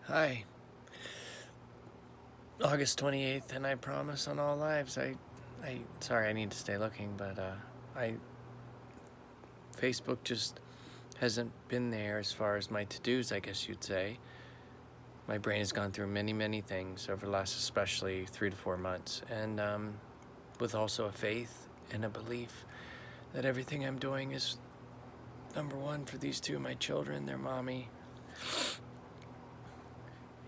Hi, August 28th, and I promise on all lives, sorry, I need to stay looking, but, Facebook just hasn't been there as far as my to-dos, I guess you'd say. My brain has gone through many, many things over the last especially 3 to 4 months, and, with also a faith and a belief that everything I'm doing is, number one, for these two, my children, their mommy,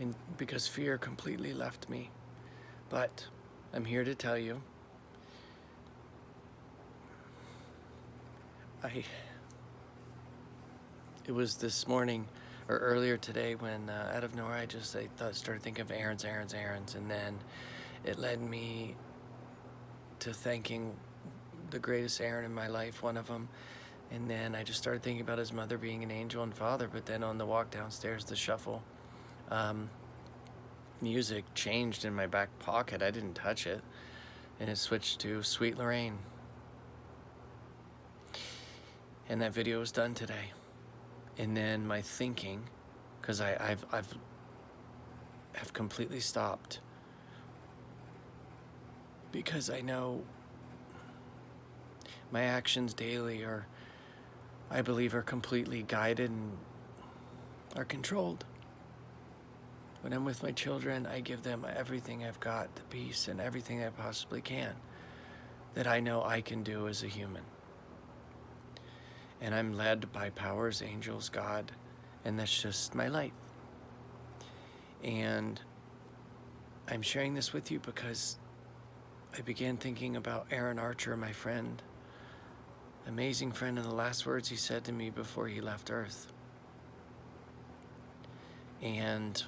and because fear completely left me. But I'm here to tell you, it was this morning or earlier today when out of nowhere I started thinking of errands, and then it led me to thanking the greatest errand in my life, one of them. And then I just started thinking about his mother being an angel and father. But then on the walk downstairs, the shuffle, music changed in my back pocket. I didn't touch it, and it switched to Sweet Lorraine. And that video was done today. And then my thinking, because I've completely stopped, because I know my actions daily I believe are completely guided and are controlled. When I'm with my children, I give them everything I've got, the peace and everything I possibly can, that I know I can do as a human. And I'm led by powers, angels, God, and that's just my life. And I'm sharing this with you because I began thinking about AArONArChEr, my friend, amazing friend, and the last words he said to me before he left Earth. And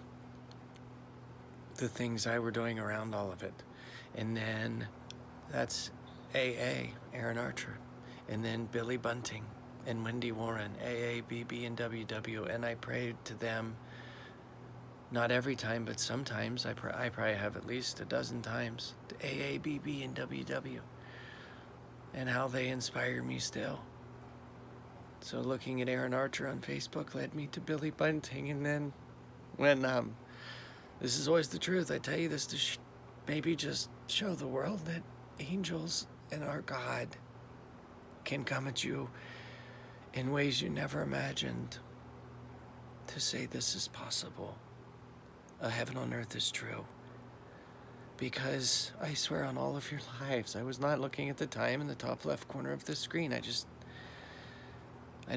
the things I were doing around all of it. And then that's AArONArChEr. And then Billy Bunting and WEndiWARren, AABB&WW, and I prayed to them, not every time, but sometimes. I probably have at least a dozen times, to AABB&WW, and how they inspire me still. So looking at AArONArChEr on Facebook led me to Billy Bunting, and then when, this is always the truth, I tell you this to maybe just show the world that angels and our God can come at you in ways you never imagined, to say this is possible. A heaven on earth is true. Because I swear on all of your lives, I was not looking at the time in the top left corner of the screen. I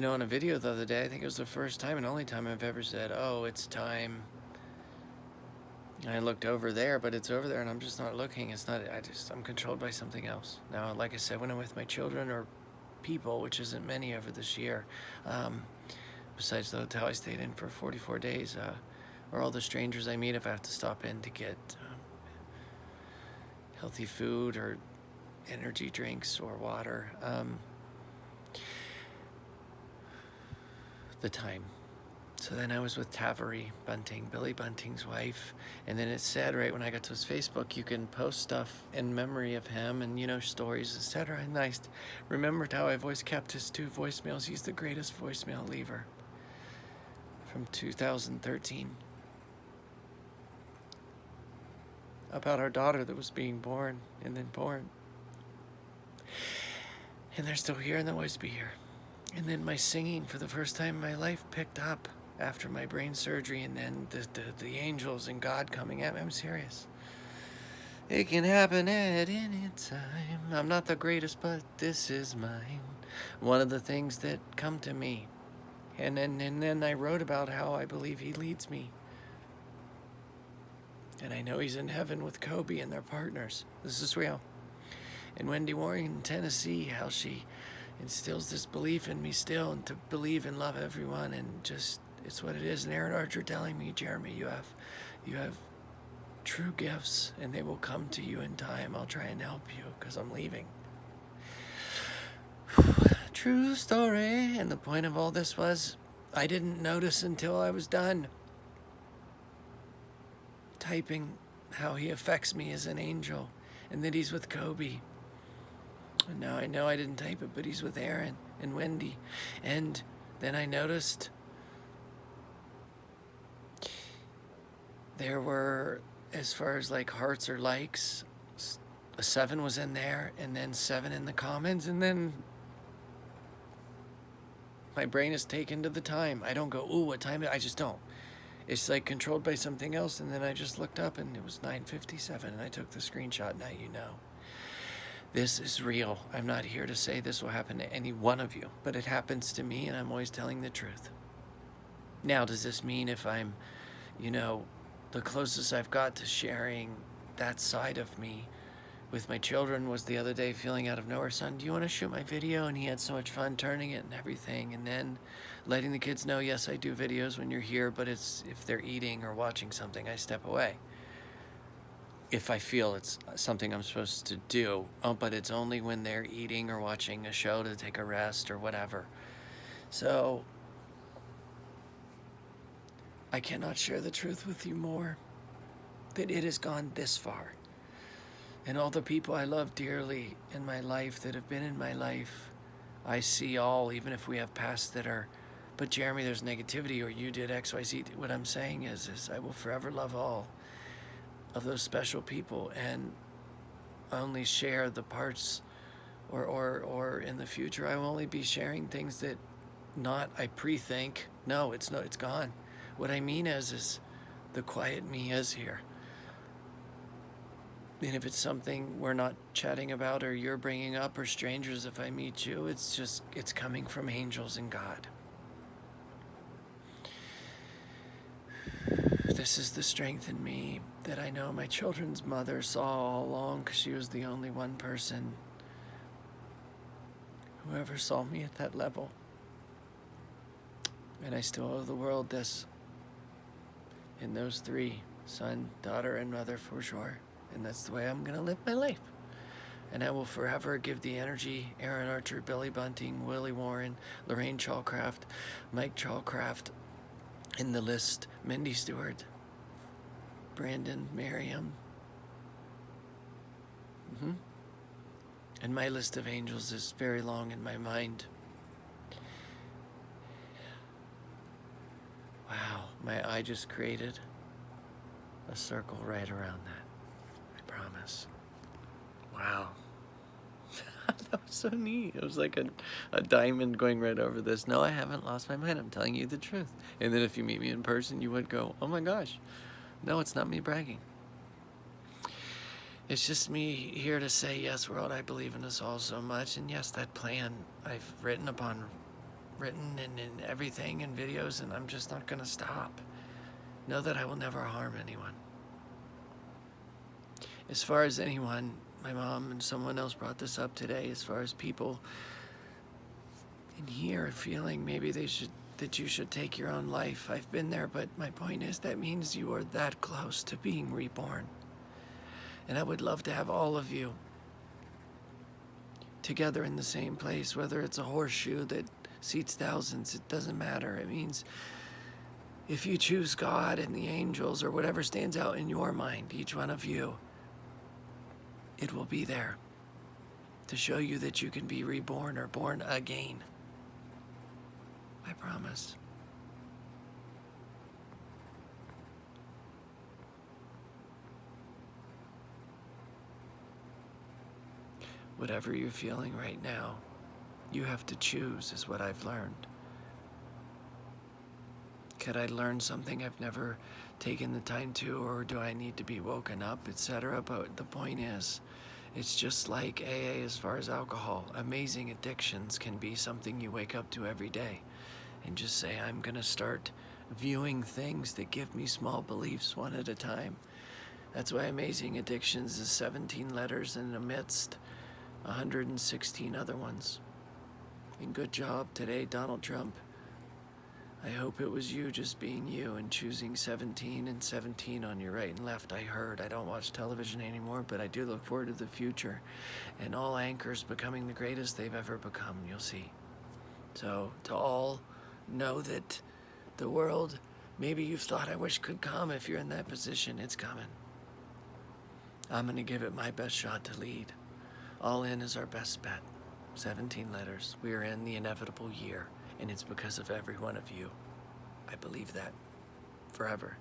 know on a video the other day, I think it was the first time and only time I've ever said, oh, it's time. I looked over there, but it's over there and I'm just not looking. I'm controlled by something else. Now, like I said, when I'm with my children or people, which isn't many over this year, besides the hotel I stayed in for 44 days, or all the strangers I meet if I have to stop in to get healthy food or energy drinks or water, the time. So then I was with Tavari Bunting, Billy Bunting's wife, and then it said right when I got to his Facebook, you can post stuff in memory of him and, stories, etc. And I remembered how I've always kept his 2 voicemails. He's the greatest voicemail leaver from 2013 about our daughter that was being born and then born. And they're still here and they'll always be here. And then my singing for the first time in my life picked up after my brain surgery, and then the angels and God coming at me. I'm serious. It can happen at any time. I'm not the greatest, but this is mine. One of the things that come to me. And then I wrote about how I believe he leads me. And I know he's in heaven with Kobe and their partners. This is real. And WEndiWARren in Tennessee, how she instills this belief in me still, and to believe and love everyone, and just, it's what it is. And AArONArChEr telling me, Jeremy, you have true gifts, and they will come to you in time. I'll try and help you, because I'm leaving. True story. And the point of all this was, I didn't notice until I was done typing how he affects me as an angel, and that he's with Kobe. And now I know I didn't type it, but he's with Aaron and Wendy. And then I noticed there were, as far as like hearts or likes, a 7 was in there, and then 7 in the comments, and then my brain is taken to the time. I don't go, ooh, what time? I just don't. It's like controlled by something else, and then I just looked up and it was 9:57, and I took the screenshot. Now you know. This is real. I'm not here to say this will happen to any one of you, but it happens to me, and I'm always telling the truth. Now, does this mean if I'm, the closest I've got to sharing that side of me with my children was the other day, feeling out of nowhere, son, do you want to shoot my video? And he had so much fun turning it and everything. And then letting the kids know, yes, I do videos when you're here, but it's if they're eating or watching something, I step away. If I feel it's something I'm supposed to do, but it's only when they're eating or watching a show to take a rest or whatever. So I cannot share the truth with you more, that it has gone this far. And all the people I love dearly in my life that have been in my life, I see all, even if we have pasts that are, but Jeremy, there's negativity, or you did X, Y, Z. What I'm saying is I will forever love all of those special people and only share the parts, or in the future, I will only be sharing things that not I pre-think. No, it's gone. What I mean is the quiet me is here. And if it's something we're not chatting about or you're bringing up, or strangers, if I meet you, it's coming from angels and God. This is the strength in me that I know my children's mother saw all along, because she was the only one person who ever saw me at that level. And I still owe the world this. In those 3, son, daughter, and mother, for sure. And that's the way I'm going to live my life. And I will forever give the energy, Aaron Archer, Billy Bunting, Willie Warren, Lorraine Chalcraft, Mike Chalcraft, in the list, Mindy Stewart, Brandon, Miriam. And my list of angels is very long in my mind. Wow, my eye just created a circle right around that. Promise. Wow. That was so neat. It was like a diamond going right over this. No, I haven't lost my mind. I'm telling you the truth. And then if you meet me in person, you would go, oh my gosh. No, it's not me bragging. It's just me here to say, yes, world, I believe in us all so much. And yes, that plan I've written and in everything in videos, and I'm just not going to stop. Know that I will never harm anyone. As far as anyone, my mom and someone else brought this up today, as far as people in here feeling maybe that you should take your own life. I've been there, but my point is that means you are that close to being reborn. And I would love to have all of you together in the same place, whether it's a horseshoe that seats thousands, it doesn't matter. It means if you choose God and the angels or whatever stands out in your mind, each one of you, it will be there to show you that you can be reborn or born again. I promise. Whatever you're feeling right now, you have to choose, is what I've learned. Could I learn something I've never taken the time to, or do I need to be woken up, etc.? But the point is, it's just like AA as far as alcohol. Amazing addictions can be something you wake up to every day and just say, I'm going to start viewing things that give me small beliefs one at a time. That's why Amazing Addictions is 17 letters and amidst 116 other ones. And good job today, Donald Trump. I hope it was you just being you and choosing 17 and 17 on your right and left. I don't watch television anymore, but I do look forward to the future and all anchors becoming the greatest they've ever become, you'll see. So to all, know that the world, maybe you've thought I wish could come. If you're in that position, it's coming. I'm going to give it my best shot to lead. All in is our best bet. 17 letters. We are in the inevitable year, and it's because of every one of you. I believe that forever.